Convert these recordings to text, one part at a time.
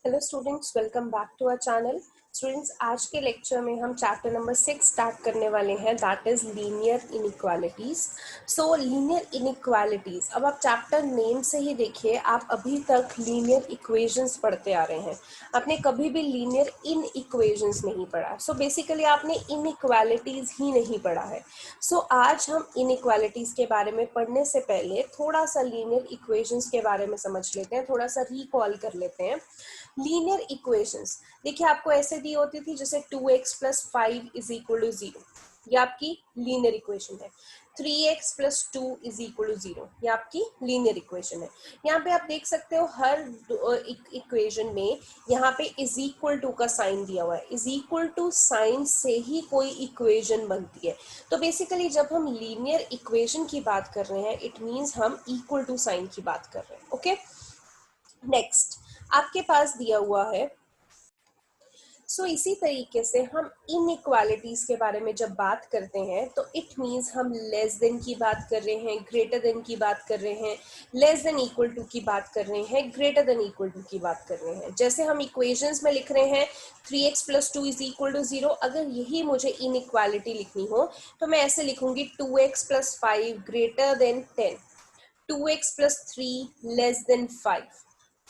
Hello students, welcome back to our channel. Students, आज के lecture में हम चैप्टर नंबर 6 स्टार्ट करने वाले हैं, that is linear inequalities. So linear inequalities, अब आप चैप्टर नेम से ही देखिए, आप अभी तक लीनियर इक्वेशंस पढ़ते आ रहे हैं, आपने कभी भी लीनियर इनइक्वेशंस नहीं पढ़ा। सो बेसिकली आपने इनइक्वालिटीज ही नहीं पढ़ा है। सो आज हम इनइक्वालिटीज के बारे में पढ़ने से पहले थोड़ा सा लीनियर इक्वेशंस के बारे में समझ लेते हैं, थोड़ा सा रिकॉल कर लेते हैं। लीनियर इक्वेशंस देखिए, आपको ऐसे दी होती थी जैसे 2x plus 5 is equal to 0, ये आपकी लीनियर इक्वेशन है। 3x plus 2 is equal to 0, ये आपकी लीनियर इक्वेशन है। यहाँ पे आप देख सकते हो हर इक्वेशन में यहाँ पे इज इक्वल टू का साइन दिया हुआ है। इज इक्वल टू साइन से ही कोई इक्वेशन बनती है। तो बेसिकली जब हम लीनियर इक्वेशन की बात कर रहे हैं, इट मीन्स हम इक्वल टू साइन की बात कर रहे हैं। ओके, नेक्स्ट आपके पास दिया हुआ है। सो इसी तरीके से हम इनइक्वालिटीज के बारे में जब बात करते हैं तो इट मीन्स हम लेस देन की बात कर रहे हैं, ग्रेटर देन की बात कर रहे हैं, लेस देन इक्वल टू की बात कर रहे हैं, ग्रेटर देन इक्वल टू की बात कर रहे हैं। जैसे हम इक्वेशंस में लिख रहे हैं 3x plus 2 is equal to 0, अगर यही मुझे इनइक्वालिटी लिखनी हो तो मैं ऐसे लिखूंगी 2x plus 5 greater than 10, 2x plus 3 less than 5,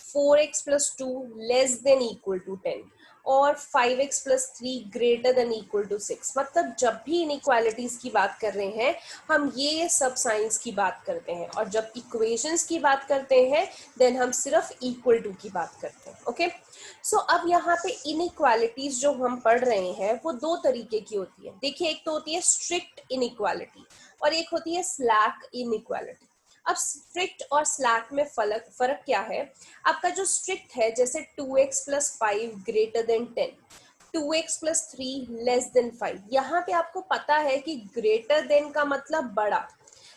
4x plus 2 less than equal to 10 और 5x plus 3 greater than equal to 6। मतलब जब भी इनइक्वालिटीज की बात कर रहे हैं हम ये सब साइंस की बात करते हैं, और जब इक्वेशंस की बात करते हैं देन हम सिर्फ इक्वल टू की बात करते हैं। ओके, सो अब यहाँ पे इनइक्वालिटीज जो हम पढ़ रहे हैं वो दो तरीके की होती है। देखिए, एक तो होती है स्ट्रिक्ट इनइक्वालिटी और एक होती है स्लैक इनइक्वालिटी। अब स्ट्रिक्ट और स्लैक में फर्क क्या है? आपका जो स्ट्रिक्ट है, जैसे 2x plus 5 greater than 10, 2x plus 3 less than 5, यहाँ पे आपको पता है कि ग्रेटर देन का मतलब बड़ा,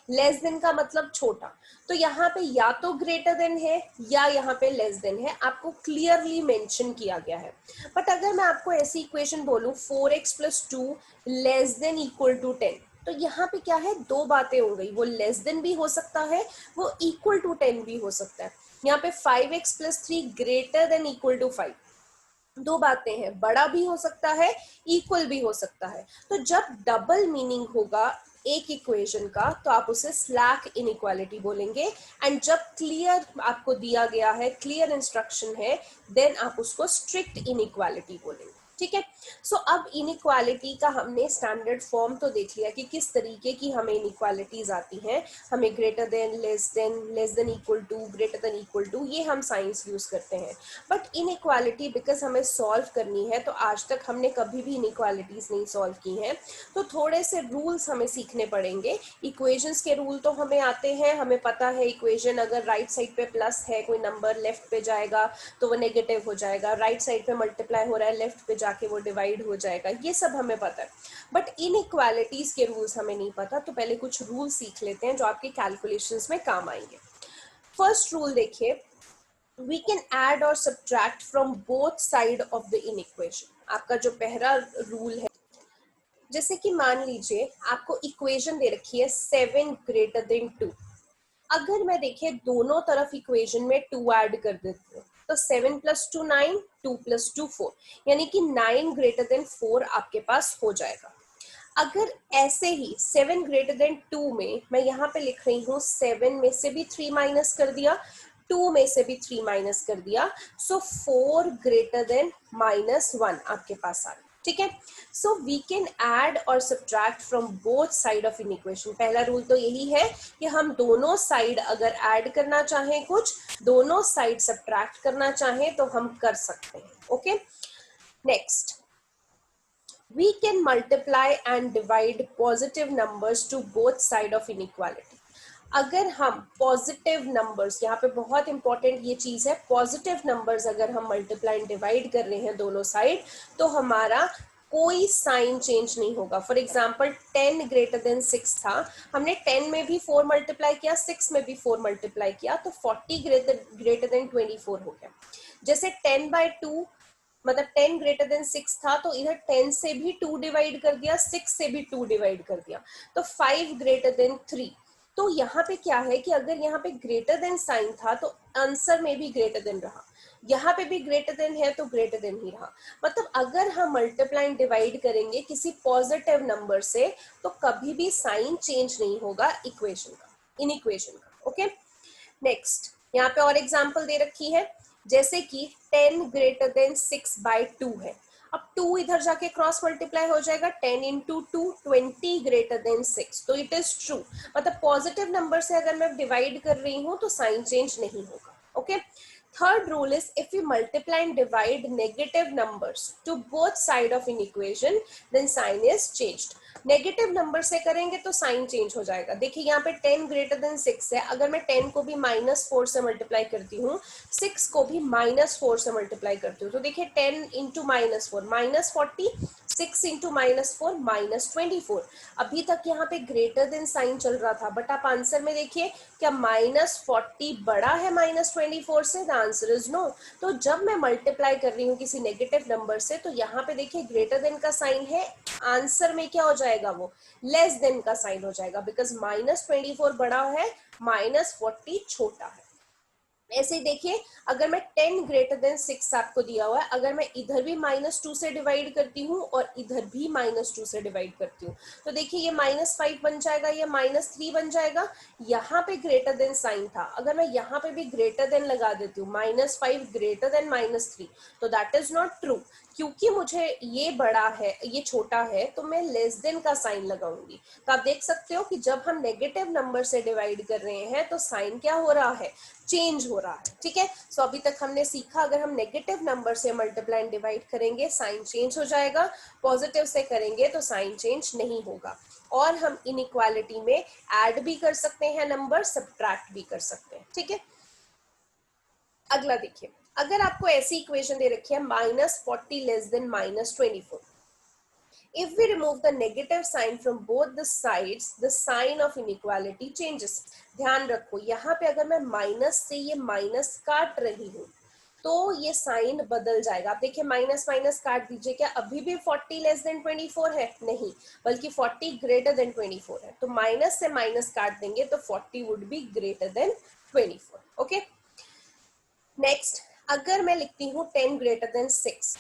लेस देन का मतलब छोटा। तो यहाँ पे या तो ग्रेटर देन है या यहाँ पे लेस देन है, आपको क्लियरली मेंशन किया गया है। बट अगर मैं आपको ऐसी इक्वेशन बोलूं 4x plus 2 less than equal to 10, तो यहाँ पे क्या है, दो बातें हो गई, वो लेस देन भी हो सकता है, वो इक्वल टू 10 भी हो सकता है। यहाँ पे 5x plus 3 greater than equal to 5, दो बातें हैं, बड़ा भी हो सकता है, इक्वल भी हो सकता है। तो जब डबल मीनिंग होगा एक इक्वेशन का तो आप उसे स्लैक इनइक्वालिटी बोलेंगे, एंड जब क्लियर आपको दिया गया है, क्लियर इंस्ट्रक्शन है, देन आप उसको स्ट्रिक्ट इनइक्वालिटी बोलेंगे। ठीक है, सो अब इनइक्वालिटी का हमने स्टैंडर्ड फॉर्म तो देख लिया कि किस तरीके की हमें इनइक्वालिटीज आती हैं। हमें greater than, less than equal to, greater than equal to, ये हम साइंस यूज करते हैं। बट इनइक्वालिटी बिकॉज हमें सॉल्व करनी है, तो आज तक हमने कभी भी इनइक्वालिटीज नहीं सॉल्व की हैं, तो थोड़े से रूल्स हमें सीखने पड़ेंगे। इक्वेशंस के रूल तो हमें आते हैं, हमें पता है इक्वेशन अगर राइट साइड पे प्लस है, कोई नंबर लेफ्ट पे जाएगा तो वो नेगेटिव हो जाएगा, राइट साइड पे मल्टीप्लाई हो रहा है, लेफ्ट पे जाके वो डिवाइड हो जाएगा, ये सब हमें पता है। बट इनइक्वालिटीज के रूल्स हमें नहीं पता, तो पहले कुछ रूल सीख लेते हैं जो आपके कैलकुलेशंस में काम आएंगे। फर्स्ट रूल देखिए, we can add or subtract from both side of the inequation। आपका जो पहला रूल है, जैसे कि मान लीजिए आपको इक्वेशन दे रखी है 7 ग्रेटर देन 2, अगर मैं देखिए दोनों तरफ इक्वेशन में 2 ऐड कर देती हूँ तो 7 प्लस 2 9, 2 प्लस 2 4, यानी कि 9 ग्रेटर देन 4 आपके पास हो जाएगा। अगर ऐसे ही 7 ग्रेटर देन 2 में मैं यहाँ पे लिख रही हूँ 7 में से भी 3 माइनस कर दिया, 2 में से भी 3 माइनस कर दिया, सो 4 ग्रेटर देन -1 आपके पास आ गया। ठीक है, सो वी कैन ऐड और subtract from both side of in equation. पहला रूल तो यही है कि हम दोनों साइड अगर ऐड करना चाहें, कुछ दोनों साइड सब्ट्रैक्ट करना चाहें तो हम कर सकते हैं। Okay, next, we can multiply and divide positive numbers to both side of inequality। अगर हम पॉजिटिव नंबर्स, यहाँ पे बहुत इंपॉर्टेंट ये चीज है, पॉजिटिव नंबर्स अगर हम मल्टीप्लाई एंड डिवाइड कर रहे हैं दोनों साइड, तो हमारा कोई साइन चेंज नहीं होगा। फॉर एग्जाम्पल 10 ग्रेटर देन 6 था, हमने 10 में भी 4 मल्टीप्लाई किया, 6 में भी 4 मल्टीप्लाई किया, तो 40 ग्रेटर देन 24 हो गया। जैसे 10/2 मतलब 10 ग्रेटर देन 6 था, तो इधर 10 से भी 2 डिवाइड कर दिया, 6 से भी 2 डिवाइड कर दिया, तो 5 ग्रेटर देन 3, तो यहाँ पे क्या है कि अगर यहाँ पे ग्रेटर देन साइन था तो आंसर में भी ग्रेटर देन रहा, यहाँ पे भी ग्रेटर देन है तो ग्रेटर देन ही रहा। मतलब अगर हम मल्टीप्लाई एंड डिवाइड करेंगे किसी पॉजिटिव नंबर से तो कभी भी साइन चेंज नहीं होगा इक्वेशन का, इन इक्वेशन का। ओके, नेक्स्ट यहाँ पे और एग्जांपल दे रखी है, जैसे कि 10 ग्रेटर देन 6/2 है। अब 2 इधर जाके क्रॉस मल्टीप्लाई हो जाएगा, 10 इंटू 2 20 ग्रेटर देन 6, तो इट इज ट्रू। मतलब पॉजिटिव नंबर से अगर मैं डिवाइड कर रही हूँ तो साइन चेंज नहीं होगा। Okay, third rule is if we multiply and divide negative numbers to both side of an equation then sign is changed। Negative number से करेंगे तो साइन चेंज हो जाएगा। देखिए यहाँ पे 10 ग्रेटर देन 6 है, अगर मैं 10 को भी -4 से मल्टीप्लाई करती हूँ, 6 को भी -4 से मल्टीप्लाई करती हूँ, तो देखिए 10 इंटू -4 -40, 6 इंटू -4 -24। अभी तक यहाँ पे ग्रेटर देन साइन चल रहा था, बट आप आंसर में देखिए क्या -40 बड़ा है -24 से? The answer is no. तो जब मैं मल्टीप्लाई कर रही हूँ किसी नेगेटिव नंबर से तो यहाँ पे देखिए ग्रेटर देन का साइन है, आंसर में क्या हो जाएगा, वो लेस देन का साइन हो जाएगा, बिकॉज -24 बड़ा है, -40 छोटा है। ऐसे ही देखिए अगर मैं 10 ग्रेटर देन 6 आपको दिया हुआ है, अगर मैं इधर भी -2 से डिवाइड करती हूँ और इधर भी -2 से डिवाइड करती हूँ तो देखिए ये -5 बन जाएगा, ये -3 बन जाएगा। यहाँ पे ग्रेटर देन साइन था, अगर मैं यहाँ पे भी ग्रेटर देन लगा देती हूँ, -5 ग्रेटर देन -3, तो दैट इज नॉट ट्रू। क्योंकि मुझे ये बड़ा है ये छोटा है तो मैं लेस देन का साइन लगाऊंगी। तो आप देख सकते हो कि जब हम नेगेटिव नंबर से डिवाइड कर रहे हैं तो साइन क्या हो रहा है, चेंज हो रहा है। ठीक है, सो अभी तक हमने सीखा अगर हम नेगेटिव नंबर से मल्टीप्लाई एंड डिवाइड करेंगे साइन चेंज हो जाएगा, पॉजिटिव से करेंगे तो साइन चेंज नहीं होगा। और हम इनइक्वालिटी में ऐड भी कर सकते हैं नंबर, सब्ट्रैक्ट भी कर सकते हैं। ठीक है, अगला देखिए, अगर आपको ऐसी इक्वेशन दे रखी है -40 less than -24, if we remove the negative sign from both the sides the sign of inequality changes। ध्यान रखो यहाँ पे अगर मैं माइनस से ये माइनस काट रही हूँ तो ये साइन बदल जाएगा। आप देखिए माइनस माइनस काट दीजिए, क्या अभी भी 40 लेस देन 24 है? नहीं, बल्कि 40 ग्रेटर देन 24 है। तो माइनस से माइनस काट देंगे तो 40 would be greater than 24। Okay, next अगर मैं लिखती हूँ 10 ग्रेटर देन 6,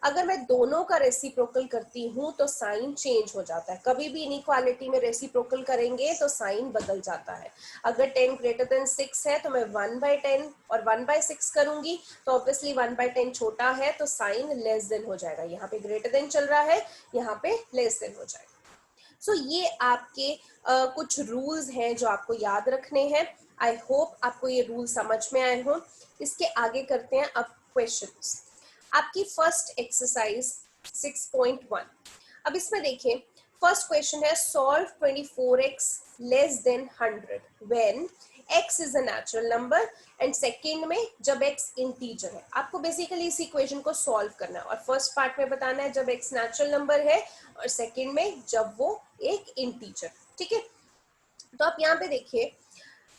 अगर मैं दोनों का रेसिप्रोकल करती हूँ तो साइन चेंज हो जाता है। कभी भी इनइक्वालिटी में रेसिप्रोकल करेंगे तो साइन बदल जाता है। अगर 10 ग्रेटर देन 6 है तो मैं 1/10 और 1/6 करूंगी तो ऑब्वियसली 1/10 छोटा है तो साइन लेस देन हो जाएगा। यहाँ पे ग्रेटर देन चल रहा है, यहाँ पे लेस देन हो जाएगा। सो ये आपके कुछ रूल्स हैं जो आपको याद रखने हैं। आई होप आपको ये रूल समझ में आए हों। इसके आगे करते हैं अब क्वेश्चंस। आपकी फर्स्ट एक्सरसाइज 6.1। अब इसमें देखिए फर्स्ट क्वेश्चन है solve 24x less than 100 when x is a natural number and second में जब x इंटीजर है। आपको बेसिकली इस इक्वेशन को सॉल्व करना है और फर्स्ट पार्ट में बताना है जब x नेचुरल नंबर है और सेकेंड में जब वो एक इंटीजर। ठीक है, तो आप यहाँ पे देखिए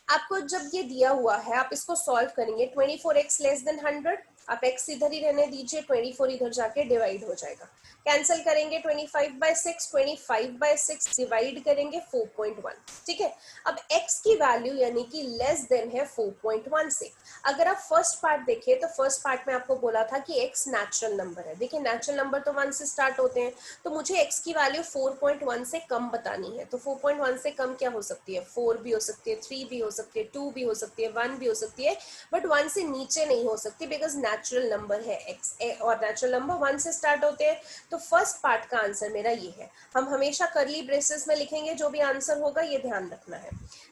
आपको जब ये दिया हुआ है आप इसको सॉल्व करेंगे 24x लेस देन 100, आप x इधर ही रहने दीजिए, 24 इधर जाके डिवाइड हो जाएगा। कैंसिल करेंगे 25/6, 25/6 डिवाइड करेंगे 4.1। ठीक है, अब x की वैल्यू यानी कि लेस देन है 4.1 से। अगर आप फर्स्ट पार्ट देखिए तो फर्स्ट पार्ट में आपको बोला था कि x नेचुरल नंबर है। देखिए नेचुरल नंबर तो 1 से स्टार्ट होते हैं, तो मुझे x की वैल्यू 4.1 से कम बतानी है। तो 4.1 से कम क्या हो सकती है? 4 भी हो सकती है, 3 भी हो सकती है, 2 भी हो सकती है, 1 भी हो सकती है, बट 1 से नीचे नहीं हो सकती बिकॉज नेचुरल नंबर है x और नेचुरल नंबर 1 से स्टार्ट होते हैं। तो फर्स्ट पार्ट का आंसर मेरा ये है। हम हमेशा कर्ली ब्रेसेस में लिखेंगे, जो भी आंसर होगा ये ध्यान रखना है।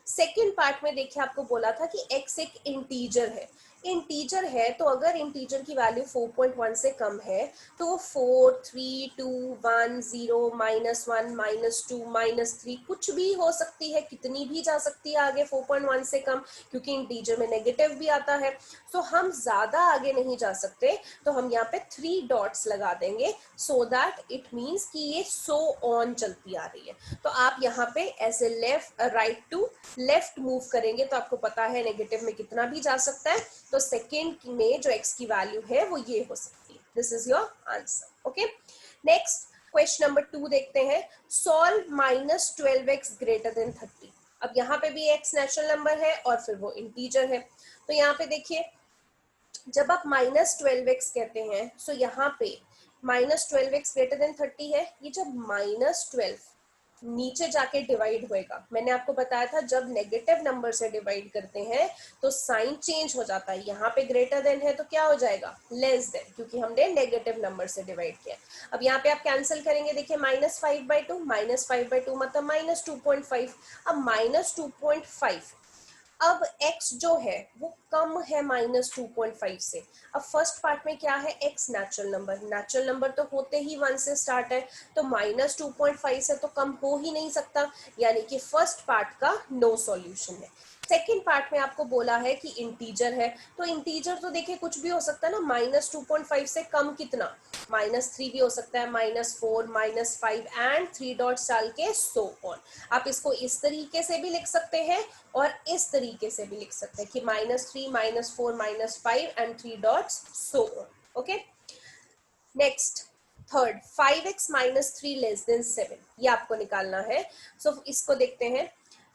सेकेंड पार्ट में देखिए आपको बोला था कि x एक इंटीजर है। इंटीजर है तो अगर इंटीजर की वैल्यू 4.1 से कम है तो वो 4, 3, 2, 1, 0, -1, -2, -3 कुछ भी हो सकती है, कितनी भी जा सकती है आगे 4.1 से कम, क्योंकि इंटीजर में नेगेटिव भी आता है। तो हम ज्यादा आगे नहीं जा सकते, तो हम यहाँ पे 3 डॉट्स लगा देंगे सो दैट इट मीन्स कि ये सो ऑन चलती आ रही है। तो आप यहाँ पे ऐसे left right to left move करेंगे तो आपको पता है नेगेटिव में कितना भी जा सकता है। तो सेकेंड में जो x की वैल्यू है वो ये हो सकती है। This is your answer. Okay, next question number 2 देखते हैं। Solve -12x greater than 30। अब यहाँ पे भी x नेचुरल नंबर है और फिर वो इंटीजर है। तो यहाँ पे देखिए जब आप -12x कहते हैं सो यहाँ पे -12x ग्रेटर देन 30 है। ये जब -12 नीचे जाके डिवाइड होएगा, मैंने आपको बताया था जब नेगेटिव नंबर से डिवाइड करते हैं तो साइन चेंज हो जाता है। यहाँ पे ग्रेटर देन है तो क्या हो जाएगा, लेस देन, क्योंकि हमने नेगेटिव नंबर से डिवाइड किया। अब यहाँ पे आप कैंसिल करेंगे, देखिए -5/2, -5/2 मतलब -2.5। अब -2.5, अब x जो है वो कम है -2.5 से। अब फर्स्ट पार्ट में क्या है, x natural number, natural number तो होते ही 1 से स्टार्ट है, तो -2.5 से तो कम हो ही नहीं सकता, यानी कि फर्स्ट पार्ट का नो सॉल्यूशन है। सेकेंड पार्ट में आपको बोला है कि इंटीजर है, तो इंटीजर तो देखिए कुछ भी हो सकता है ना, -2.5 से कम कितना, -3 भी हो सकता है, -4, -5 एंड 3 डॉट्स डाल के सो ऑन। आप इसको इस तरीके से भी लिख सकते हैं और इस तरीके से भी लिख सकते हैं कि -3, -4, -5 and 3 dots so on. Okay, next third, 5x - 3 less then 7, ये आपको निकालना है। सो इसको देखते हैं,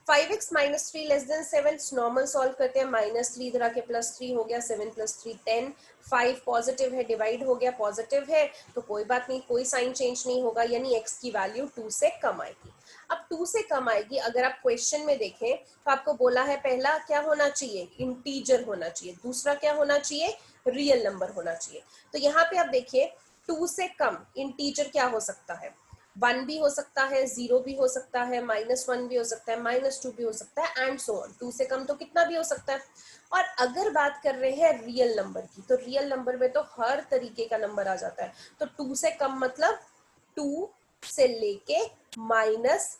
5x - 3 less then 7 normal solve करते हैं, -3 इधर आके +3 हो गया, 7 + 3 10, 5 पॉजिटिव है, डिवाइड हो गया, पॉजिटिव है तो कोई बात नहीं, कोई साइन चेंज नहीं होगा, यानी x की वैल्यू 2 से कम आएगी। अब 2 से कम आएगी, अगर आप क्वेश्चन में देखें तो आपको बोला है पहला क्या होना चाहिए, इंटीजर होना चाहिए, दूसरा क्या होना चाहिए, रियल नंबर होना चाहिए। तो यहाँ पे आप देखिए 2 से कम इंटीजर क्या हो सकता है, 1 भी हो सकता है, 0 भी हो सकता है, -1 भी हो सकता है, -2 भी हो सकता है एंड सो ऑन। 2 से कम तो कितना भी हो सकता है। और अगर बात कर रहे हैं रियल नंबर की, तो रियल नंबर में तो हर तरीके का नंबर आ जाता है। तो 2 से कम मतलब 2 से लेके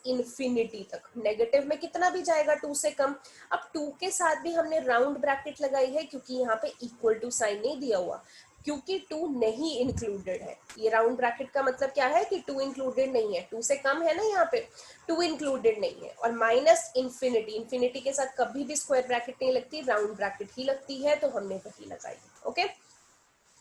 -इन्फिनिटी तक, नेगेटिव में कितना भी जाएगा 2 से कम। अब 2 के साथ भी हमने राउंड ब्रैकेट लगाई है क्योंकि यहाँ पे इक्वल टू साइन नहीं दिया हुआ, क्योंकि 2 नहीं इंक्लूडेड है। ये राउंड ब्रैकेट का मतलब क्या है कि 2 इंक्लूडेड नहीं है, 2 से कम है ना, यहाँ पे 2 इंक्लूडेड नहीं है। और -इन्फिनिटी, इन्फिनिटी के साथ कभी भी स्क्वायर ब्रैकेट नहीं लगती, राउंड ब्रैकेट ही लगती है, तो हमने वही लगाई। ओके,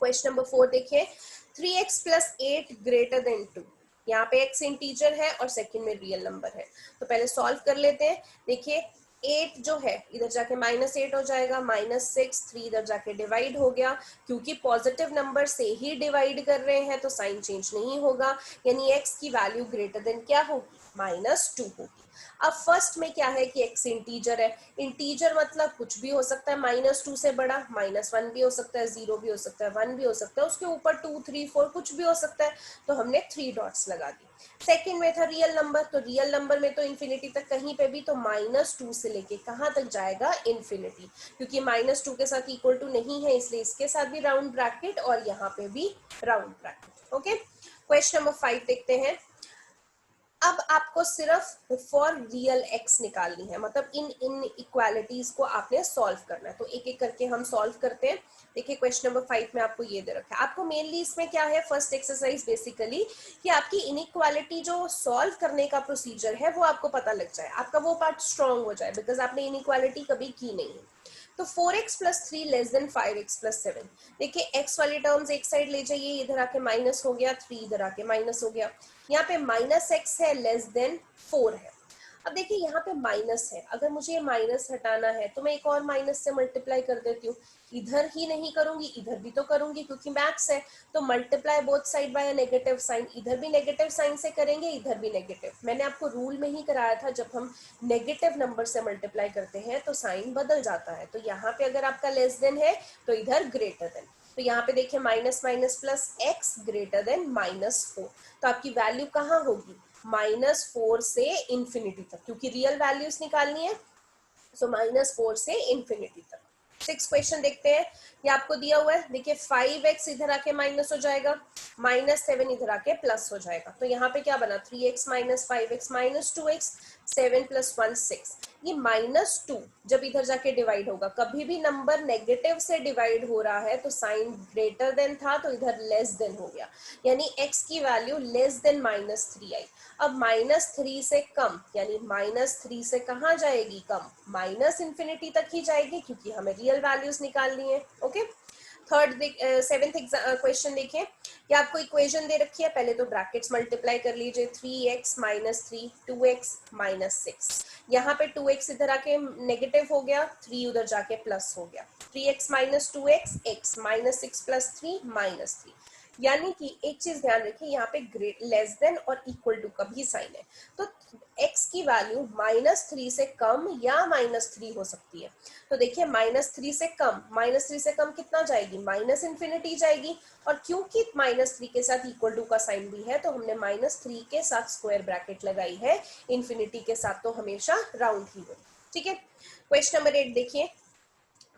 क्वेश्चन नंबर 4 देखिए, 3x + 8 ग्रेटर देन 2, यहाँ पे x इंटीजर है और सेकंड में रियल नंबर है, तो पहले सॉल्व कर लेते हैं। देखिए 8 जो है इधर जाके -8 हो जाएगा, -6, 3 इधर जाके डिवाइड हो गया, क्योंकि पॉजिटिव नंबर से ही डिवाइड कर रहे हैं तो साइन चेंज नहीं होगा, यानी x की वैल्यू ग्रेटर देन क्या होगी, -2 होगी। अब फर्स्ट में क्या है कि x इंटीजर है, इंटीजर मतलब कुछ भी हो सकता है, -2 से बड़ा, -1 भी हो सकता है, 0 भी हो सकता है, 1 भी हो सकता है, उसके ऊपर 2, 3, 4 कुछ भी हो सकता है, तो हमने 3 डॉट्स लगा दी। सेकेंड में था रियल नंबर, तो रियल नंबर में तो इन्फिनिटी तक कहीं पे भी, तो -2 से लेके कहाँ तक जाएगा, इन्फिनिटी, क्योंकि -2 के साथ इक्वल टू नहीं है, इसलिए इसके साथ भी राउंड ब्रैकेट और यहाँ पे भी round bracket. Okay, question number 5 देखते हैं। अब आपको सिर्फ फॉर रियल एक्स निकालनी है, मतलब इन इक्वालिटीज को आपने सॉल्व करना है, तो एक एक करके हम सॉल्व करते हैं। देखिए क्वेश्चन नंबर 5 में आपको ये दे रखा है, आपको मेनली इसमें क्या है, फर्स्ट एक्सरसाइज बेसिकली कि आपकी इनइक्वालिटी जो सॉल्व करने का प्रोसीजर है वो आपको पता लग जाए, आपका वो पार्ट स्ट्रांग हो जाए, बिकॉज आपने इनइक्वालिटी कभी की नहीं है। तो 4x + 3 लेस देन 5x + 7, देखिए x वाली टर्म्स एक साइड ले जाइए, इधर आके माइनस हो गया, 3 इधर आके माइनस हो गया, यहाँ पे -x है लेस देन 4 है। अब देखिए यहाँ पे माइनस है, अगर मुझे ये माइनस हटाना है तो मैं एक और माइनस से मल्टीप्लाई कर देती हूँ, इधर ही नहीं करूंगी इधर भी तो करूंगी क्योंकि मैथ्स है, तो multiply both side by negative sign, इधर भी नेगेटिव साइन से करेंगे इधर भी नेगेटिव। मैंने आपको रूल में ही कराया था जब हम नेगेटिव नंबर से मल्टीप्लाई करते हैं तो साइन बदल जाता है, तो यहाँ पे अगर आपका लेस देन है तो इधर ग्रेटर देन, तो यहाँ पे देखिए minus minus plus x greater than -4, तो आपकी वैल्यू कहाँ होगी, -4 से इन्फिनिटी तक, क्योंकि रियल वैल्यूज निकालनी है, सो -4 से इन्फिनिटी तक। 6 क्वेश्चन देखते हैं, ये आपको दिया हुआ है, देखिए 5x इधर आके माइनस हो जाएगा, -7 इधर आके प्लस हो जाएगा, तो यहाँ पे क्या बना, 3x - 5x - 2x, 7 + 1 6, ये -2 जब इधर जाके डिवाइड होगा, कभी भी नंबर नेगेटिव से डिवाइड हो रहा है तो साइन ग्रेटर देन था तो इधर लेस देन हो गया, यानी x की वैल्यू लेस देन -3 आई। अब -3 से कम, यानी -3 से कहाँ जाएगी कम, -इन्फिनिटी तक ही जाएगी, क्योंकि हमें रियल वैल्यूज निकालनी है। ओके, थर्ड सेवेंथ क्वेश्चन देखिए कि आपको इक्वेशन दे रखी है, पहले तो ब्रैकेट्स मल्टीप्लाई कर लीजिए, 3x माइनस 3 2x माइनस 6, यहाँ पे 2x इधर आके नेगेटिव हो गया, 3 उधर जाके प्लस हो गया, 3x minus 2x x minus 6 plus 3 minus 3, यानी कि एक चीज ध्यान रखिए यहाँ पे ग्रेट लेस देन और इक्वल टू का भी साइन है, तो x की वैल्यू -3 से कम या -3 हो सकती है। तो देखिए -3 से कम, -3 से कम कितना जाएगी, माइनस इन्फिनिटी जाएगी, और क्योंकि -3 के साथ इक्वल टू का साइन भी है तो हमने -3 के साथ स्क्वायर ब्रैकेट लगाई है, इन्फिनिटी के साथ तो हमेशा राउंड ही हो। ठीक है, क्वेश्चन नंबर 8 देखिए,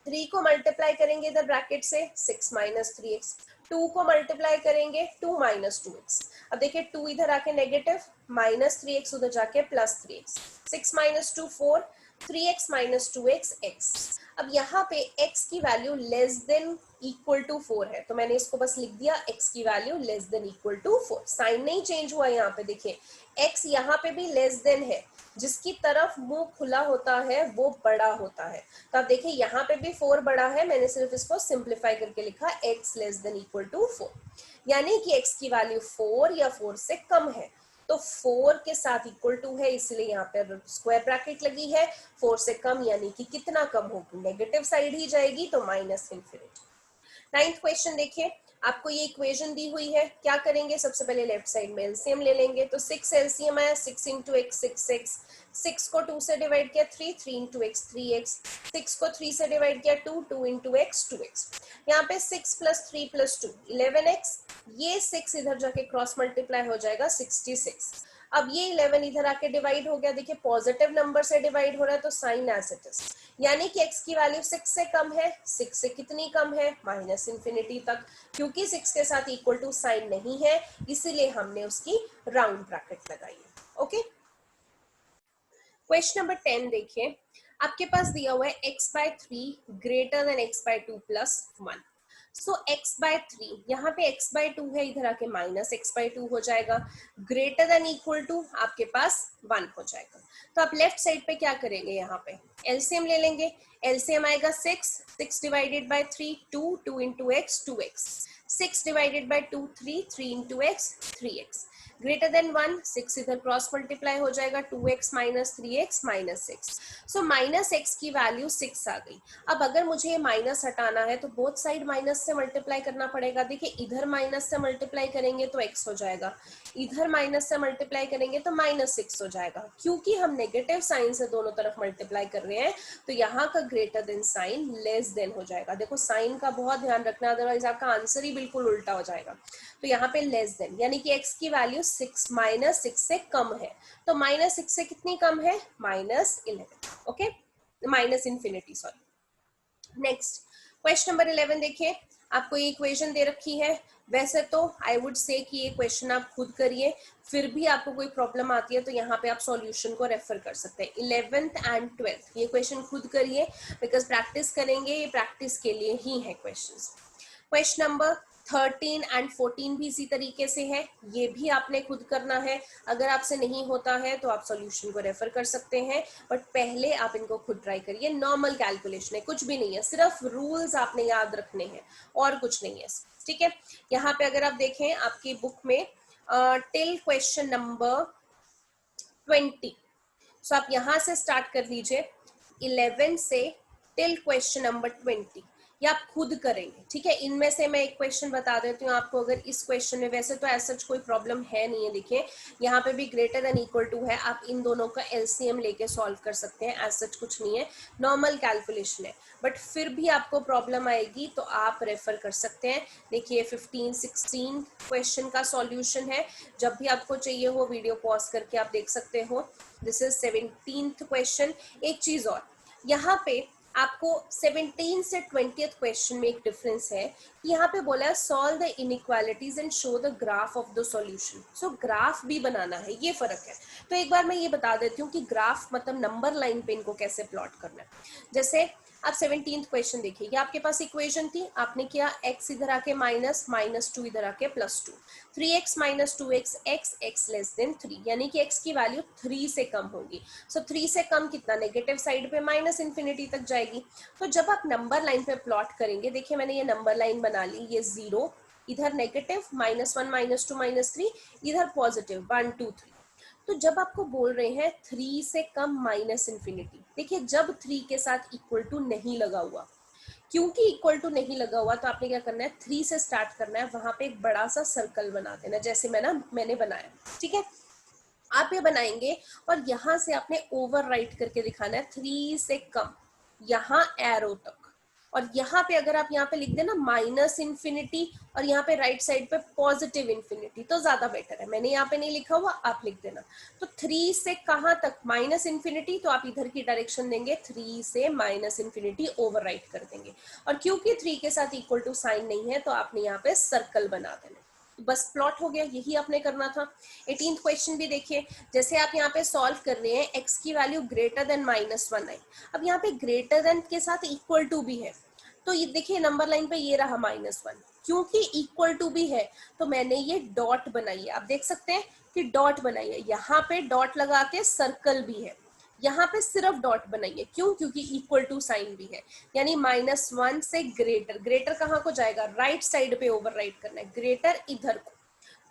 3 को मल्टीप्लाई करेंगे इधर ब्रैकेट से 6 माइनस 3x, 2 को मल्टीप्लाई करेंगे 2 माइनस 2x, अब देखिए 2 इधर आके नेगेटिव, माइनस 3x उधर जाके plus 3x, 6 minus 2 4, 3x minus 2x x। अब यहाँ पे x की value less than equal to 4 है, तो मैंने इसको बस लिख दिया x की value less than equal to 4, sign नहीं चेंज हुआ यहाँ पे, देखिए x यहाँ पे भी लेस देन है, जिसकी तरफ मुंह खुला होता है वो बड़ा होता है, तो आप देखिए यहाँ पे भी 4 बड़ा है, मैंने सिर्फ इसको सिंप्लीफाई करके लिखा x less than equal to 4, यानी कि x की वैल्यू 4 या 4 से कम है, तो 4 के साथ इक्वल टू है, इसलिए यहाँ पे स्क्वायर ब्रैकेट लगी है, 4 से कम यानी कि कितना कम होगी, नेगेटिव साइड ही जाएगी, तो माइनस इन्फिनिटी। 9th क्वेश्चन देखिए, आपको ये इक्वेशन दी हुई है, क्या करेंगे, सबसे पहले लेफ्ट साइड में एलसीएम ले लेंगे, तो 6 एलसीएम आया, 6 इंटू एक्स 6x, 6 को 2 से डिवाइड किया 3, 3 इंटू एक्स 3x, 6 को 3 से डिवाइड किया 2, 2 इंटू एक्स 2x, यहाँ पे 6 प्लस 3 प्लस 2 11x, ये 6 इधर जाके क्रॉस मल्टीप्लाई हो जाएगा 66, अब ये 11 इधर आके डिवाइड हो गया, देखिए पॉजिटिव नंबर से डिवाइड हो रहा है तो साइन एज इट इज, यानी कि x की वैल्यू 6 से कम है, 6 से कितनी कम है, माइनस इन्फिनिटी तक, क्योंकि 6 के साथ इक्वल टू साइन नहीं है इसीलिए हमने उसकी राउंड ब्रैकेट लगाई है। ओके, क्वेश्चन नंबर 10 देखिए, आपके पास दिया हुआ है x/3 greater than x/2 plus 1, सो x/3, यहाँ पे x/2 है, इधर आके माइनस x/2 हो जाएगा, ग्रेटर देन इक्वल टू आपके पास 1 हो जाएगा, तो आप लेफ्ट साइड पे क्या करेंगे, यहाँ पे एलसीएम ले लेंगे, एलसीएम आएगा 6 divided by 3 2, 2 into x 2x, 6 divided by 2 3, 3 into x 3x, greater than 1, 6 इधर क्रॉस मल्टीप्लाई हो जाएगा, 2x minus 3x minus 6, so minus x की वैल्यू 6 आ गई। अब अगर मुझे ये माइनस हटाना है तो बोथ साइड माइनस से मल्टीप्लाई करना पड़ेगा, देखिए इधर माइनस से मल्टीप्लाई करेंगे तो x हो जाएगा, इधर माइनस से मल्टीप्लाई करेंगे तो -6 हो जाएगा, क्योंकि हम नेगेटिव साइन से दोनों तरफ मल्टीप्लाई कर रहे हैं तो यहाँ का greater than sign less than हो जाएगा, देखो साइन का बहुत ध्यान रखना, अदरवाइज आपका आंसर ही बिल्कुल उल्टा हो जाएगा, तो यहाँ पे लेस देन यानी कि x की वैल्यू 6 -6 से कम है, तो -6 से कितनी कम है, -11, okay, minus infinity, sorry. Next question number 11 देखिए, आपको ये इक्वेशन दे रखी है, वैसे तो आई वुड से कि ये क्वेश्चन आप खुद करिए, फिर भी आपको कोई प्रॉब्लम आती है तो यहाँ पे आप सॉल्यूशन को रेफर कर सकते हैं, 11th एंड 12th ये क्वेश्चन खुद करिए, बिकॉज प्रैक्टिस करेंगे, ये प्रैक्टिस के लिए ही है क्वेश्चंस। क्वेश्चन नंबर 13 एंड 14 भी इसी तरीके से है, ये भी आपने खुद करना है, अगर आपसे नहीं होता है तो आप सॉल्यूशन को रेफर कर सकते हैं, बट पहले आप इनको खुद ट्राई करिए, नॉर्मल कैलकुलेशन है, कुछ भी नहीं है, सिर्फ रूल्स आपने याद रखने हैं और कुछ नहीं है, ठीक है। यहाँ पे अगर आप देखें आपकी बुक में टिल क्वेश्चन नंबर 20, सो आप यहाँ से स्टार्ट कर लीजिए 11 से टिल क्वेश्चन नंबर 20, या आप खुद करेंगे, ठीक है। इनमें से मैं एक क्वेश्चन बता देती हूँ आपको, अगर इस क्वेश्चन में वैसे तो ऐसा कोई प्रॉब्लम है नहीं है, देखिए यहाँ पे भी ग्रेटर देन इक्वल टू है, आप इन दोनों का एलसीएम लेके सॉल्व कर सकते हैं, ऐसा कुछ नहीं है, नॉर्मल कैलकुलेशन है, बट फिर भी आपको प्रॉब्लम आएगी तो आप रेफर कर सकते हैं। देखिए 15-16 क्वेश्चन का सॉल्यूशन है, जब भी आपको चाहिए हो वीडियो पॉज करके आप देख सकते हो। This is 17th question. एक चीज और, यहाँ पे आपको 17 से 20th क्वेश्चन में एक डिफरेंस है, यहाँ पे बोला है solve the inequalities and show the graph of the solution, so graph भी बनाना है, ये फर्क है। तो एक बार मैं ये बता देती हूँ कि ग्राफ मतलब नंबर लाइन पे इनको कैसे प्लॉट करना है। जैसे अब 17th क्वेश्चन देखिए, ये आपके पास इक्वेशन थी, आपने किया x इधर आके माइनस, -2 इधर आके +2, 3x - 2x x less then 3, यानी कि x की वैल्यू 3 से कम होगी। सो 3 से कम कितना, नेगेटिव साइड पे माइनस इन्फिनिटी तक जाएगी। तो जब आप नंबर लाइन पे प्लॉट करेंगे, देखिए मैंने ये नंबर लाइन बना ली, ये 0, इधर नेगेटिव, -1 -2 -3, इधर पॉजिटिव 1 2 3। तो जब आपको बोल रहे हैं 3 से कम माइनस इन्फिनिटी, देखिए जब 3 के साथ इक्वल टू नहीं लगा हुआ, क्योंकि इक्वल टू नहीं लगा हुआ तो आपने क्या करना है, 3 से स्टार्ट करना है, वहां पे एक बड़ा सा सर्कल बना देना, जैसे मैंने बनाया, ठीक है। आप ये बनाएंगे और यहां से आपने ओवर राइट करके दिखाना है 3 से कम, यहाँ एरो तक। और यहाँ पे अगर आप यहाँ पे लिख देना माइनस इन्फिनिटी और यहाँ पे राइट साइड पे पॉजिटिव इन्फिनिटी, तो ज्यादा बेटर है। मैंने यहाँ पे नहीं लिखा हुआ, आप लिख देना। तो 3 से कहाँ तक, माइनस इन्फिनिटी, तो आप इधर की डायरेक्शन देंगे, 3 से माइनस इन्फिनिटी ओवर राइट कर देंगे। और क्योंकि 3 के साथ इक्वल टू साइन नहीं है, तो आपने यहाँ पे सर्कल बना देना। बस प्लॉट हो गया, यही आपने करना था। 18th क्वेश्चन भी देखिए, जैसे आप यहाँ पे सॉल्व कर रहे हैं, x की वैल्यू ग्रेटर देन -1 आई। अब यहाँ पे ग्रेटर देन के साथ इक्वल टू भी है, तो ये देखिए नंबर लाइन पे ये रहा -1, क्योंकि इक्वल टू भी है तो मैंने ये डॉट बनाई है। आप देख सकते हैं कि डॉट बनाई है, यहाँ पे डॉट लगा के सर्कल भी है, यहाँ पे सिर्फ डॉट बनाइए, क्यों, क्योंकि इक्वल टू साइन भी है। यानी -1 से ग्रेटर, ग्रेटर कहाँ को जाएगा, राइट साइड पे ओवर राइट करना है, ग्रेटर इधर को,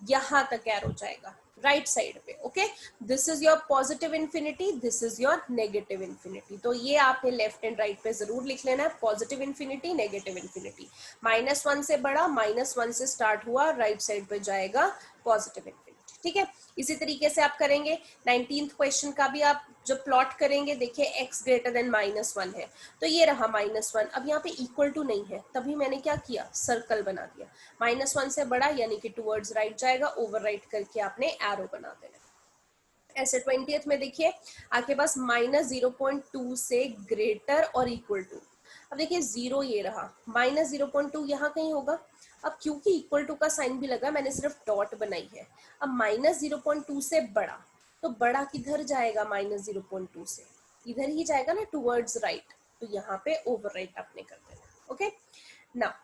यहाँ तक एरो जाएगा राइट साइड पे। Okay, this is your positive infinity, this is your negative infinity. तो ये आपने लेफ्ट एंड राइट पे जरूर लिख लेना है, पॉजिटिव इन्फिनिटी, नेगेटिव इन्फिनिटी। -1 से बड़ा, -1 से स्टार्ट हुआ, राइट साइड पे जाएगा पॉजिटिव इन्फिनिटी, ठीक है। इसी तरीके से आप करेंगे 19th क्वेश्चन का भी। आप जब प्लॉट करेंगे, देखिए x ग्रेटर देन -1 है, तो ये रहा -1। अब यहाँ पे इक्वल टू नहीं है, तभी मैंने क्या किया, सर्कल बना दिया। -1 से बड़ा यानी कि टुवर्ड्स राइट जाएगा, ओवर राइट करके आपने एरो बना देना। ऐसे 20th में देखिए आपके पास -0.2 से ग्रेटर और इक्वल टू। अब देखिए 0 ये रहा, -0.2 यहाँ कहीं होगा। अब क्योंकि इक्वल टू का साइन भी लगा, मैंने सिर्फ डॉट बनाई है। अब -0.2 से बड़ा, तो बड़ा किधर जाएगा, -0.2 से इधर ही जाएगा ना, टुवर्ड्स राइट। तो यहाँ पे ओवर राइट आपने कर देना। ओके, नाउ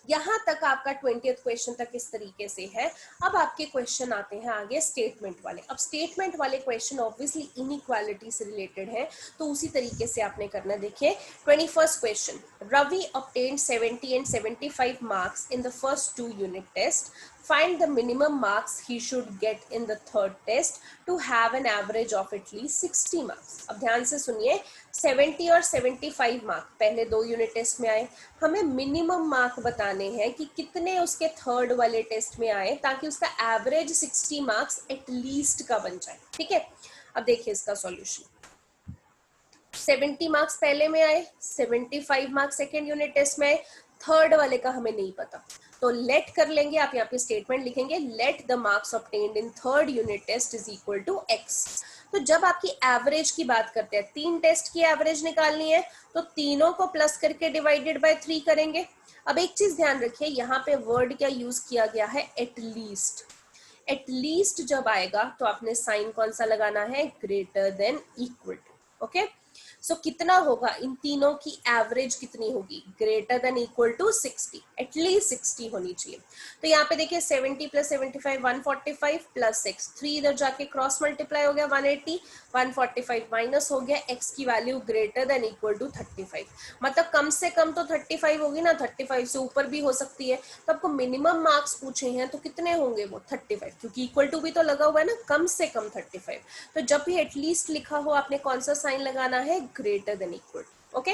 यहाँ तक आपका 20th क्वेश्चन तक इस तरीके से है। अब आपके क्वेश्चन आते हैं आगे स्टेटमेंट वाले। अब स्टेटमेंट वाले क्वेश्चन ऑब्वियसली इनइक्वालिटी से रिलेटेड है, तो उसी तरीके से आपने करना। देखिए 21st question, Ravi obtained 70 and 75 marks in the first 2 unit test. Find the minimum marks he should get in the third test to have an average of at least 60 marks. अब ध्यान से सुनिए, 70 और 75 मार्क पहले 2 यूनिट टेस्ट में आए, हमें minimum mark बताने हैं कि कितने उसके थर्ड वाले टेस्ट में आए, ताकि उसका एवरेज 60 मार्क्स एटलीस्ट का बन जाए, ठीक है। अब देखिए इसका सॉल्यूशन, 70 मार्क्स पहले में आए, 75 मार्क्स सेकेंड यूनिट टेस्ट में आए, थर्ड वाले का हमें नहीं पता, तो लेट कर लेंगे। आप यहाँ पे स्टेटमेंट लिखेंगे, let the marks obtained in third unit test is equal to x। तो जब आपकी एवरेज की बात करते हैं, 3 टेस्ट की एवरेज निकालनी है, तो तीनों को प्लस करके डिवाइडेड बाय 3 करेंगे। अब एक चीज ध्यान रखिए, यहाँ पे वर्ड क्या यूज किया गया है, एटलीस्ट। एटलीस्ट जब आएगा तो आपने साइन कौन सा लगाना है, greater than equal to. Okay, so कितना होगा, इन तीनों की एवरेज कितनी होगी, greater than equal to 60, at least 60 होनी चाहिए। तो यहाँ पे देखिए 70 + 75 145 + 6, 3 इधर जाके क्रॉस मल्टीप्लाई हो गया 180, 145 माइनस हो गया, x की value greater than equal to 35। मतलब कम से कम तो 35 होगी ना, 35 से ऊपर भी हो सकती है। तो आपको मिनिमम मार्क्स पूछे हैं, तो कितने होंगे वो 35, क्योंकि इक्वल टू भी तो लगा हुआ है ना, कम से कम 35। तो जब भी एटलीस्ट लिखा हो, आपने कौन सा साइन लगाना है, greater than equal. Okay,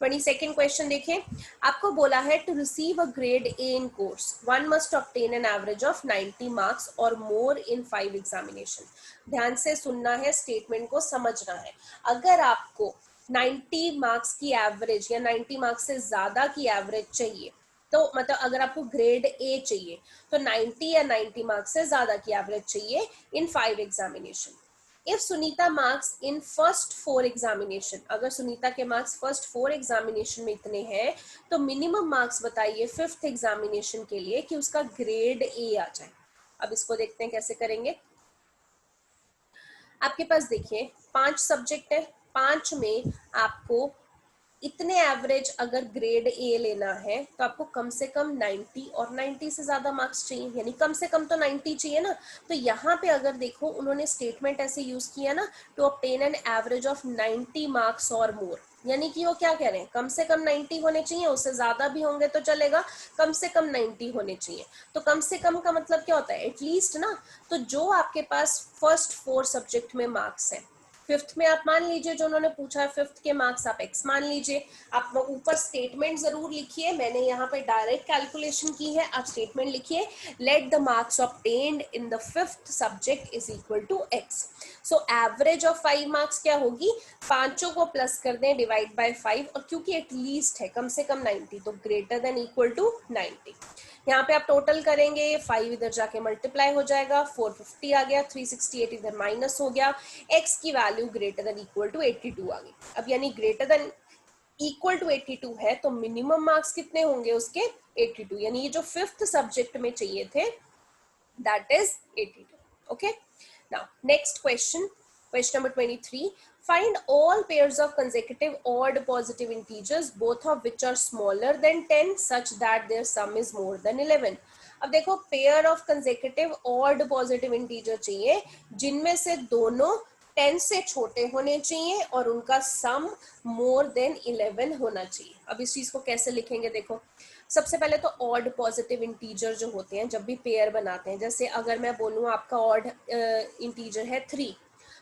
22nd question देखिए, आपको बोला है to receive a grade A in course one must obtain an average of 90 marks और मोर इन 5 एग्जामिनेशन। ध्यान से सुनना है, स्टेटमेंट को समझना है। अगर आपको 90 मार्क्स की एवरेज या 90 मार्क्स से ज्यादा की एवरेज चाहिए, तो मतलब अगर आपको ग्रेड ए चाहिए, तो 90 या 90 मार्क्स से ज्यादा की एवरेज चाहिए इन 5 examination. If Sunita marks in first 4 examination, अगर सुनीता के मार्क्स फर्स्ट 4 एग्जामिनेशन में इतने हैं, तो मिनिमम मार्क्स बताइए 5th एग्जामिनेशन के लिए कि उसका ग्रेड ए आ जाए। अब इसको देखते हैं कैसे करेंगे। आपके पास देखिए 5 सब्जेक्ट है, 5 में आपको इतने एवरेज अगर ग्रेड ए लेना है तो आपको कम से कम 90 और 90 से ज्यादा मार्क्स चाहिए, यानी कम से कम तो 90 चाहिए ना। तो यहाँ पे अगर देखो उन्होंने स्टेटमेंट ऐसे यूज किया ना, to obtain an average of 90 marks और मोर, यानी कि वो क्या कह रहे हैं, कम से कम 90 होने चाहिए, उससे ज्यादा भी होंगे तो चलेगा, कम से कम 90 होने चाहिए। तो कम से कम का मतलब क्या होता है, एटलीस्ट ना। तो जो आपके पास फर्स्ट 4 सब्जेक्ट में मार्क्स है, फिफ्थ में आप मान लीजिए जो उन्होंने पूछा है फिफ्थ के मार्क्स आप एक्स मान लीजिए। आप ऊपर स्टेटमेंट जरूर लिखिए, मैंने यहाँ पे डायरेक्ट कैलकुलेशन की है, आप स्टेटमेंट लिखिए, let the marks obtained in the fifth subject is equal to x. So average of 5 marks क्या होगी, पांचों को प्लस कर दें डिवाइड बाय 5, और क्योंकि एटलीस्ट है कम से कम 90 तो ग्रेटर देन इक्वल टू 90। यहाँ पे आप टोटल करेंगे, 5 इधर जाके मल्टीप्लाई हो जाएगा, 450 आ गया, 368 इधर माइनस हो गया, x की value greater than equal to 82 आ गई। अब यानी ग्रेटर देन इक्वल टू 82 है तो मिनिमम मार्क्स कितने होंगे उसके, 82, यानी ये जो फिफ्थ सब्जेक्ट में चाहिए थे that is 82। Okay, now next question, question number 23, find all pairs of consecutive odd positive integers both of which are smaller than 10 such that their sum is more than 11। अब देखो pair of consecutive odd positive integer चाहिए जिनमें से दोनों 10 से छोटे होने चाहिए और उनका सम मोर देन 11 होना चाहिए। अब इस चीज को कैसे लिखेंगे, देखो सबसे पहले तो ऑड पॉजिटिव इंटीजर जो होते हैं जब भी पेयर बनाते हैं, जैसे अगर मैं बोलूं आपका ऑड इंटीजर है 3,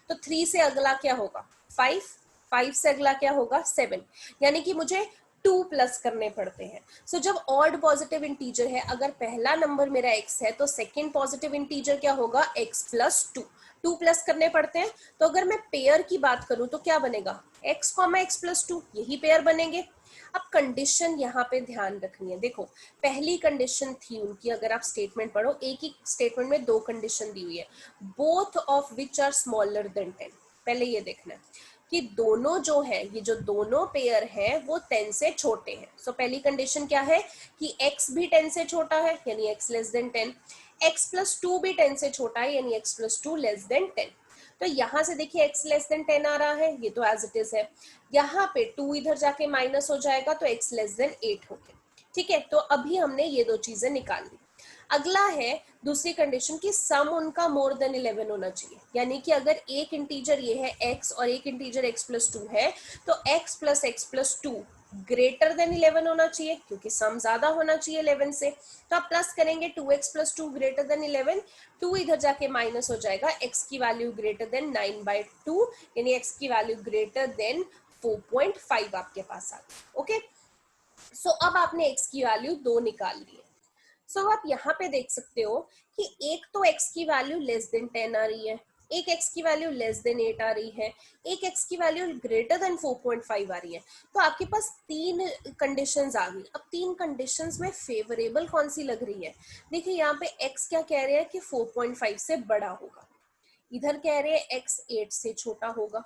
तो 3 से अगला क्या होगा 5, 5 से अगला क्या होगा 7, यानी कि मुझे 2 प्लस करने पड़ते हैं। सो जब ऑड पॉजिटिव इंटीजर है, अगर पहला नंबर मेरा x है तो सेकेंड पॉजिटिव इंटीजर क्या होगा x प्लस 2, 2 प्लस करने पड़ते हैं। तो अगर मैं पेयर की बात करूं तो क्या बनेगा x कॉमा x प्लस 2, यही पेयर बनेंगे। अब कंडीशन यहाँ पे ध्यान रखनी है, देखो पहली कंडीशन थी उनकी, अगर आप स्टेटमेंट पढ़ो एक ही स्टेटमेंट में 2 कंडीशन दी हुई है, both of which are smaller than 10। पहले ये देखना है कि दोनों जो है, ये जो दोनों पेयर है वो 10 से छोटे हैं। सो पहली कंडीशन क्या है कि x भी 10 से छोटा है यानी x less then 10, x plus 2 भी 10 से छोटा है यानी x प्लस 2 लेस देन 10। तो यहां से देखिए x लेस देन 10 आ रहा है, ये तो एज इट इज है, यहाँ पे 2 इधर जाके माइनस हो जाएगा तो x लेस देन 8 हो गया। ठीक है, तो अभी हमने ये दो चीजें निकाल ली। अगला है दूसरी कंडीशन की सम उनका मोर देन 11 होना चाहिए, यानी कि अगर एक इंटीजर ये है x और एक इंटीजर x प्लस 2 है तो x प्लस 2 ग्रेटर देन 11 होना चाहिए क्योंकि सम ज्यादा होना चाहिए 11 से। तो आप प्लस करेंगे 2x प्लस 2 ग्रेटर देन 11, 2 इधर जाके माइनस हो जाएगा, x की वैल्यू ग्रेटर देन 9/2 यानी x की वैल्यू ग्रेटर देन 4.5 आपके पास आ गई। ओके, सो अब आपने x की वैल्यू 2 निकाल ली है। सो आप यहाँ पे देख सकते हो कि एक तो x की वैल्यू लेस देन 10 आ रही है, एक x की वैल्यू लेस देन 8 आ रही है, एक x की वैल्यू ग्रेटर देन 4.5 आ रही है। तो आपके पास 3 कंडीशंस आ गई। अब 3 कंडीशंस में फेवरेबल कौन सी लग रही है, देखिए यहाँ पे x क्या कह रहे हैं कि 4.5 से बड़ा होगा, इधर कह रहे हैं x 8 से छोटा होगा,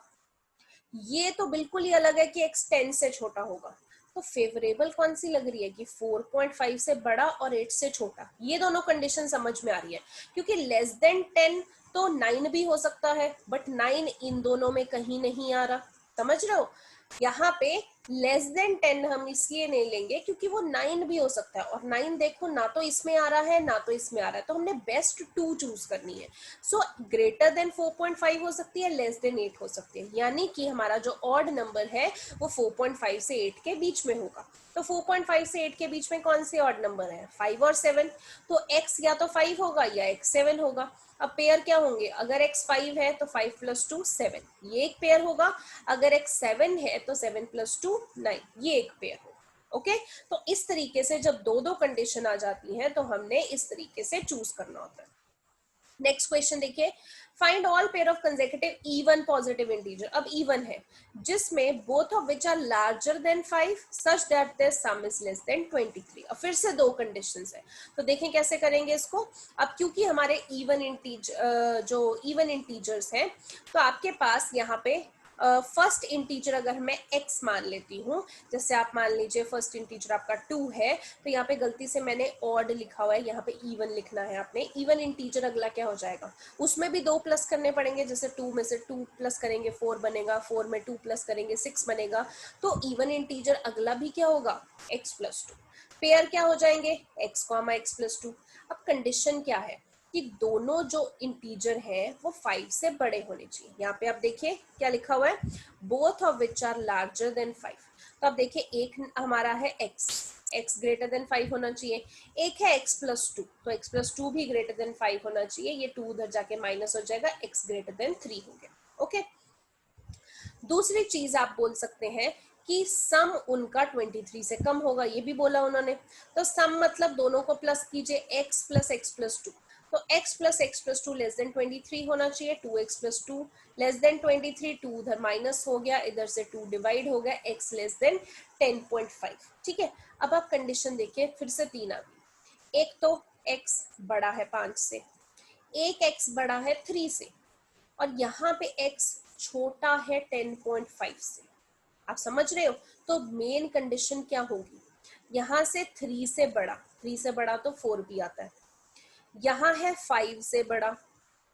ये तो बिल्कुल ही अलग है कि x 10 से छोटा होगा। तो फेवरेबल कौन सी लग रही है कि 4.5 से बड़ा और 8 से छोटा, ये दोनों कंडीशन समझ में आ रही है, क्योंकि लेस देन 10 तो 9 भी हो सकता है बट 9 इन दोनों में कहीं नहीं आ रहा, समझ रहे हो। यहाँ पे लेस देन 10 हम इसलिए नहीं लेंगे क्योंकि वो 9 भी हो सकता है, और 9 देखो ना तो इसमें आ रहा है ना तो इसमें आ रहा है, तो हमने बेस्ट 2 चूज करनी है। सो ग्रेटर देन 4.5 हो सकती है, लेस देन 8 हो सकती है, यानी कि हमारा जो ऑड नंबर है वो 4.5 से 8 के बीच में होगा। तो 4.5 से 8 के बीच में कौन से ऑड नंबर है, 5 और 7, तो x या तो 5 होगा या x 7 होगा। अब पेयर क्या होंगे, अगर x 5 है तो 5 प्लस 2 7, ये एक पेयर होगा, अगर x 7 है तो 7 प्लस 2 9, ये एक पेयर होगा। ओके, तो इस तरीके से जब दो दो कंडीशन आ जाती हैं तो हमने इस तरीके से चूज करना होता है। नेक्स्ट क्वेश्चन देखिए, find all pair of consecutive even positive integer. अब इवन है जिसमें both of which are larger than 5 such that their sum is less than 23। अब फिर से दो कंडीशंस है, तो देखें कैसे करेंगे इसको। अब क्योंकि हमारे इवन इंटीजर जो इवन इंटीजर्स हैं तो आपके पास यहाँ पे फर्स्ट इंटीजर अगर मैं x मान लेती हूँ, जैसे आप मान लीजिए फर्स्ट इंटीजर आपका 2 है, तो यहाँ पे गलती से मैंने ऑड लिखा हुआ है, यहाँ पे इवन लिखना है आपने। इवन इंटीजर अगला क्या हो जाएगा, उसमें भी 2 प्लस करने पड़ेंगे, जैसे 2 में से 2 प्लस करेंगे 4 बनेगा, 4 में 2 प्लस करेंगे 6 बनेगा। तो इवन इंटीजर अगला भी क्या होगा, x+2। पेयर क्या हो जाएंगे, x, x+2। अब कंडीशन क्या है कि दोनों जो इंटीजर हैं वो 5 से बड़े होने चाहिए। यहाँ पे आप देखिए क्या लिखा हुआ है, both of which are larger than 5। तो आप देखिए एक हमारा है x ग्रेटर देन 5 होना चाहिए, एक है x+2, तो x+2 भी ग्रेटर देन 5 होना चाहिए। ये 2 उधर जाके माइनस हो जाएगा, x ग्रेटर देन 3 हो गया। ओके, दूसरी चीज आप बोल सकते हैं कि सम उनका 23 से कम होगा, ये भी बोला उन्होंने। तो सम मतलब दोनों को प्लस कीजिए, x प्लस x+2। तो x plus x+2 less than 23 होना चाहिए, 2x+2 लेस देन 23, 2 उधर माइनस हो गया, इधर से 2 डिवाइड हो गया, x लेस देन 10.5। ठीक है, अब आप कंडीशन देखिए, फिर से 3 आ गई। एक तो x बड़ा है 5 से, एक x बड़ा है 3 से, और यहाँ पे x छोटा है 10.5 से। आप समझ रहे हो, तो मेन कंडीशन क्या होगी, यहाँ से 3 से बड़ा, 3 से बड़ा तो 4 भी आता है, यहाँ है 5 से बड़ा,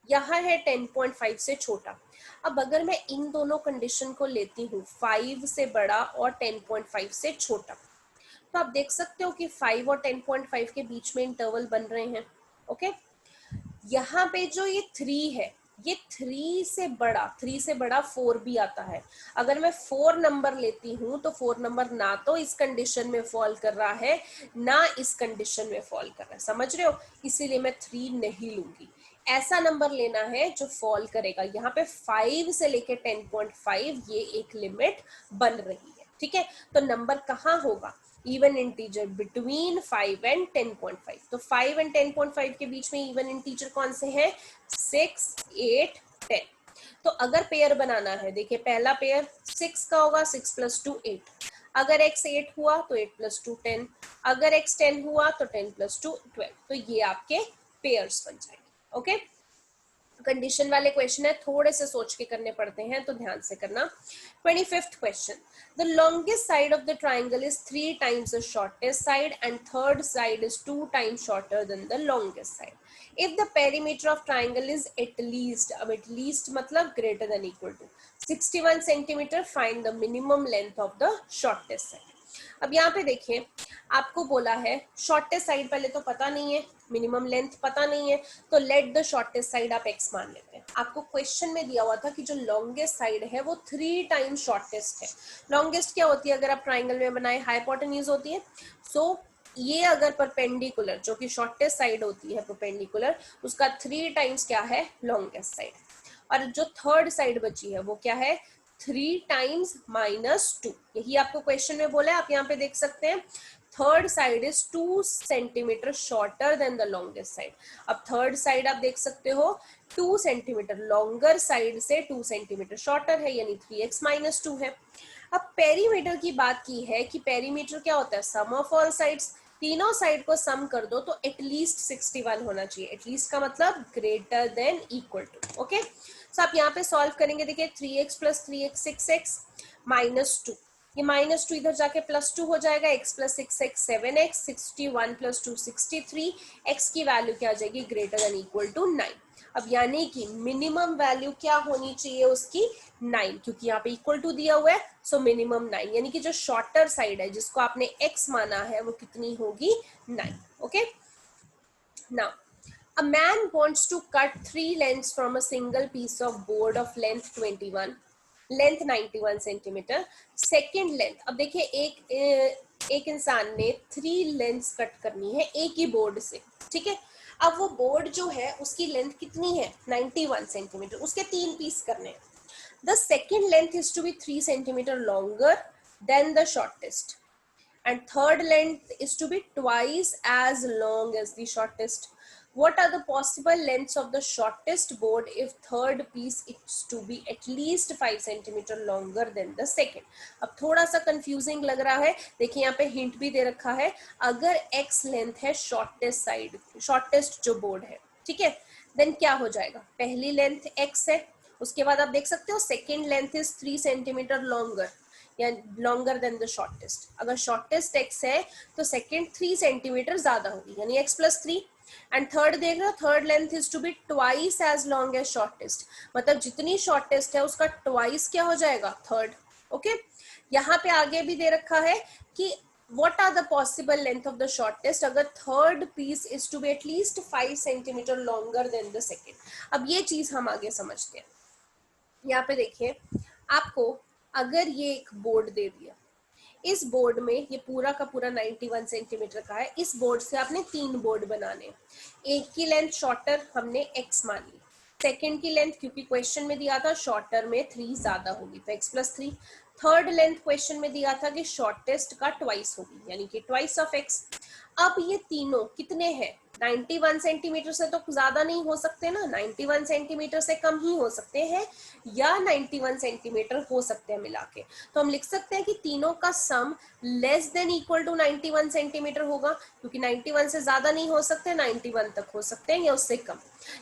यहाँ है 10.5 से छोटा। अब अगर मैं इन दोनों कंडीशन को लेती हूँ, 5 से बड़ा और 10.5 से छोटा, तो आप देख सकते हो कि 5 और 10.5 के बीच में इंटरवल बन रहे हैं। ओके, यहाँ पे जो ये 3 है, ये 3 से बड़ा 4 भी आता है। अगर मैं 4 नंबर लेती हूँ तो 4 नंबर ना तो इस कंडीशन में फॉल कर रहा है, ना इस कंडीशन में फॉल कर रहा है, समझ रहे हो, इसीलिए मैं 3 नहीं लूंगी। ऐसा नंबर लेना है जो फॉल करेगा। यहाँ पे 5 से लेके 10.5 ये एक लिमिट बन रही है। ठीक है, तो नंबर कहाँ होगा, इवन इंटीजर बिटवीन 5 एंड 10.5। तो 5 एंड 10.5 के बीच में इवन इंटीजर कौन से हैं, 6, 8, 10। तो अगर पेयर बनाना है, देखिए पहला पेयर 6 का होगा, 6 + 2 8। अगर x 8 हुआ तो 8 + 2 10, अगर x 10 हुआ तो 10 + 2 12। तो ये आपके पेयर्स बन जाएंगे। ओके, कंडीशन वाले क्वेश्चन है, थोड़े से सोच के करने पड़ते हैं, तो ध्यान से करना। 25th question, the longest side of the triangle is 3 times the shortest side and third side is 2 times shorter than the longest side. If the perimeter of triangle is at least, अब एटलीस्ट मतलब greater than equal to 61 centimetre, find the minimum length of the shortest side. अब यहाँ पे देखिए आपको बोला है shortest side पहले तो पता नहीं है, मिनिमम लेंथ पता नहीं है, तो लेट द शॉर्टेस्ट साइड आप x मान लेते हैं। आपको क्वेश्चन में दिया हुआ था कि जो लॉन्गेस्ट साइड है वो 3 times शॉर्टेस्ट है। लॉन्गेस्ट क्या होती है अगर आप ट्राइंगल में बनाए, हाइपोटेन्यूज होती है। सो ये अगर परपेंडिकुलर, जो कि शॉर्टेस्ट साइड होती है परपेंडिकुलर, उसका 3 times क्या है, लॉन्गेस्ट साइड। और जो थर्ड साइड बची है वो क्या है, 3 times -2। यही आपको क्वेश्चन में बोला है, आप यहाँ पे देख सकते हैं, third side is 2 centimetre shorter than the longest side. अब थर्ड साइड आप देख सकते हो 2 सेंटीमीटर, लॉन्गर साइड से 2 सेंटीमीटर शॉर्टर है, यानी 3x - 2 है। अब पेरीमीटर की बात की है कि पेरीमीटर क्या होता है, सम ऑफ ऑल साइड्स। तीनों साइड को सम कर दो तो एटलीस्ट 61 होना चाहिए। एटलीस्ट का मतलब greater than equal to. Okay, so आप यहाँ पे सॉल्व करेंगे, देखिए 3x + 3x 6x -2, ये -2 इधर जाके +2 हो जाएगा, x + 6x 7x, 61 + 2 63, x की वैल्यू क्या आ जाएगी, ग्रेटर देन इक्वल टू 9। अब यानी कि मिनिमम वैल्यू क्या होनी चाहिए उसकी, 9, क्योंकि यहाँ पे इक्वल टू दिया हुआ है, सो मिनिमम 9, यानी कि जो शॉर्टर साइड है जिसको आपने x माना है वो कितनी होगी, 9। Okay, now a man wants to cut 3 lengths from a single piece of board of length 21, length 91 centimetre, second length. अब देखिए एक इंसान ने 3 लेंथ्स कट करनी है एक ही बोर्ड से। ठीक है, अब वो बोर्ड जो है उसकी लेंथ कितनी है, 91 सेंटीमीटर, उसके 3 पीस करने हैं। The second length is to be 3 centimetre longer than the shortest and third length is to be twice as long as the shortest. What are the possible lengths of the shortest board if third piece is to be at least 5 centimeter longer than the second? अब थोड़ा सा confusing लग रहा है, देखिए यहाँ पे hint भी दे रखा है, अगर x length है shortest side, shortest जो board है, ठीक है, then क्या हो जाएगा, पहली लेंथ x है उसके बाद आप देख सकते हो second length is 3 centimetre longer या लॉन्गर देन द शॉर्टेस्ट। अगर शॉर्टेस्ट x है तो सेकेंड 3 सेंटीमीटर ज्यादा होगी यानी x+3। एंड थर्ड देख रहे हो, third length is to be twice as long as shortest, मतलब जितनी शॉर्टेस्ट है उसका ट्वाइस क्या हो जाएगा, थर्ड। ओके, यहाँ पे आगे भी दे रखा है कि what are the possible length of the shortest अगर third piece is to be at least 5 centimeter longer than the second। अब ये चीज हम आगे समझते हैं। यहाँ पे देखिए, आपको अगर ये एक बोर्ड दे दिया, इस बोर्ड में ये पूरा का पूरा 91 सेंटीमीटर का है, इस बोर्ड से आपने 3 बोर्ड बनाने। एक की लेंथ शॉर्टर हमने x मान ली, सेकेंड की लेंथ क्योंकि क्वेश्चन में दिया था शॉर्टर में 3 ज्यादा होगी तो x+3। थर्ड लेंथ क्वेश्चन में दिया था कि शॉर्टेस्ट का ट्वाइस होगी यानी कि ट्वाइस ऑफ x। अब ये तीनों कितने हैं, 91 सेंटीमीटर से तो ज्यादा नहीं हो सकते ना, 91 सेंटीमीटर से कम ही हो सकते हैं या 91 सेंटीमीटर हो सकते हैं मिला के। तो हम लिख सकते हैं कि तीनों का sum less than equal to 91 centimetre होगा, क्योंकि 91 से ज्यादा नहीं हो सकते, 91 तक हो सकते हैं या उससे कम।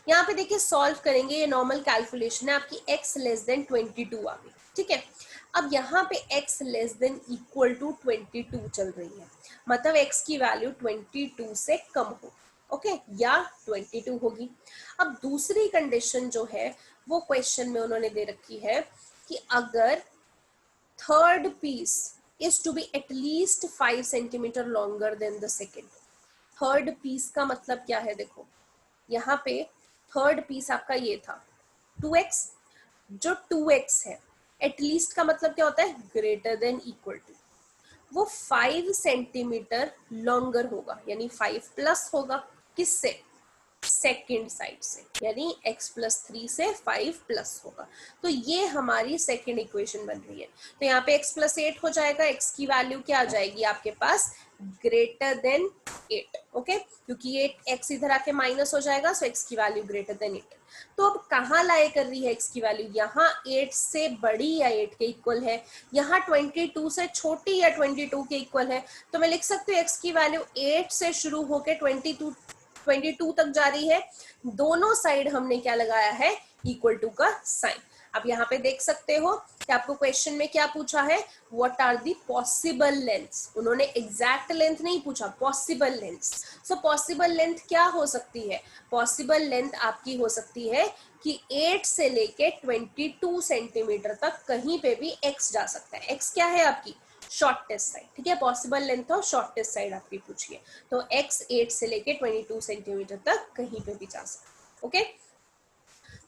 यहाँ पे देखिए सॉल्व करेंगे, ये नॉर्मल कैलकुलेशन है आपकी, x लेस देन 22 आ गई, ठीक है। अब यहाँ पे x less than equal to 22 चल रही है, मतलब x की वैल्यू 22 से कम हो, ओके, या 22 होगी। अब दूसरी कंडीशन जो है वो क्वेश्चन में उन्होंने दे रखी है कि अगर third piece is to be at least 5 centimetre longer than the second. Third piece का मतलब क्या है, देखो यहाँ पे थर्ड पीस आपका ये था 2x, जो 2x है एटलीस्ट का मतलब क्या होता है, ग्रेटर देन इक्वल टू, वो 5 सेंटीमीटर लॉन्गर होगा यानी 5 प्लस होगा, किससे, सेकेंड साइड से, यानी x+3 से 5 प्लस होगा। तो ये हमारी सेकेंड इक्वेशन बन रही है। तो यहाँ पे x+8 हो जाएगा, x की वैल्यू क्या आ जाएगी आपके पास, ग्रेटर देन 8, ओके, क्योंकि ये x इधर आके माइनस हो जाएगा, सो x की वैल्यू ग्रेटर देन 8। तो अब कहाँ लाए कर रही है x की वैल्यू, यहाँ 8 से बड़ी या 8 के इक्वल है, यहाँ 22 से छोटी या 22 के इक्वल है। तो मैं लिख सकती हूँ x की वैल्यू 8 से शुरू होकर 22 तक जा रही है, दोनों साइड हमने क्या लगाया है, इक्वल टू का साइन। अब यहाँ पे देख सकते हो कि आपको क्वेश्चन में क्या पूछा है, what are the possible lengths, उन्होंने एग्जैक्ट लेंथ नहीं पूछा, possible lengths. So possible length क्या हो सकती है, पॉसिबल लेंथ आपकी हो सकती है कि 8 से लेके 22 सेंटीमीटर तक कहीं पे भी x जा सकता है। x क्या है आपकी, शॉर्टेस्ट साइड, ठीक है, पॉसिबल लेंथ और शॉर्टेस्ट साइड आपकी पूछिए, तो x 8 से लेके 22 सेंटीमीटर तक कहीं पे भी जा सकता है, ओके।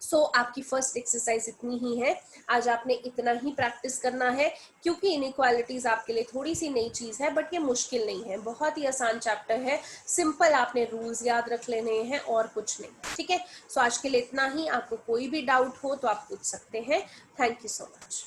सो आपकी फर्स्ट एक्सरसाइज इतनी ही है, आज आपने इतना ही प्रैक्टिस करना है, क्योंकि इनइक्वालिटीज आपके लिए थोड़ी सी नई चीज है, बट ये मुश्किल नहीं है, बहुत ही आसान चैप्टर है, सिंपल आपने रूल्स याद रख लेने हैं और कुछ नहीं, ठीक है। सो आज के लिए इतना ही, आपको कोई भी डाउट हो तो आप पूछ सकते हैं। Thank you so much.